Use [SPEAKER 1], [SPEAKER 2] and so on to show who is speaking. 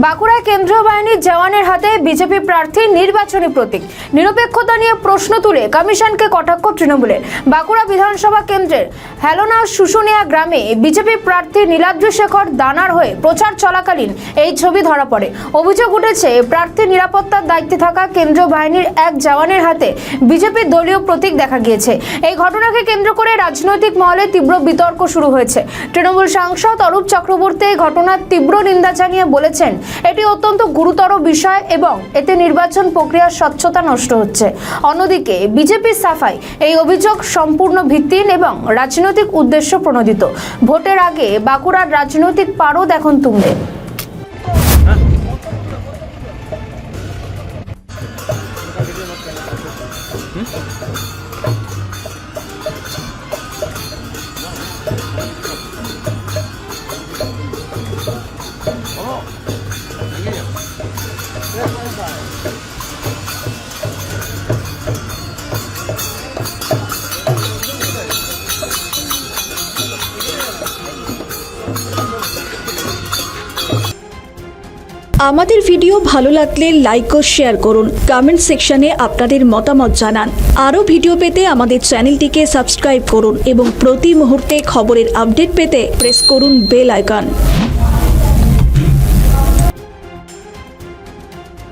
[SPEAKER 1] বাঁকুড়ায় কেন্দ্রীয় বাহিনীর জওয়ানের হাতে বিজেপি প্রার্থীর নির্বাচনী প্রতীক। নিরপেক্ষতা নিয়ে প্রশ্ন তুলে কমিশনকে কটাক্ষ তৃণমূলের। বাঁকুড়া বিধানসভা কেন্দ্রের হেলোনা শুশুনিয়া গ্রামে বিজেপি প্রার্থী নীলাদ্রি শেখর দানার হয়ে প্রচার চলাকালীন এই ছবি ধরা পড়ে। অভিযোগ উঠেছে, প্রার্থীর নিরাপত্তার দায়িত্বে থাকা কেন্দ্রীয় বাহিনীর এক জওয়ানের হাতে বিজেপির দলীয় প্রতীক দেখা গিয়েছে। এই ঘটনাকে কেন্দ্র করে রাজনৈতিক মহলে তীব্র বিতর্ক শুরু হয়েছে। তৃণমূল সাংসদ অরূপ চক্রবর্তী এই ঘটনার তীব্র নিন্দা জানিয়ে বলেছেন, এটি অত্যন্ত গুরুতর বিষয় এবং এতে নির্বাচন প্রক্রিয়ার স্বচ্ছতা নষ্ট হচ্ছে। অন্যদিকে বিজেপির সাফাই, এই অভিযোগ সম্পূর্ণ ভিত্তিহীন এবং রাজনৈতিক উদ্দেশ্য প্রণোদিত। ভোটের আগে বাঁকুড়ার রাজনৈতিক পারদ এখন তুঙ্গে।
[SPEAKER 2] আমাদের ভিডিও ভালো লাগলে লাইক ও শেয়ার করুন। কমেন্ট সেকশনে আপনাদের মতামত জানান। আরও ভিডিও পেতে আমাদের চ্যানেলটিকে সাবস্ক্রাইব করুন এবং প্রতি মুহূর্তে খবরের আপডেট পেতে প্রেস করুন বেল আইকন।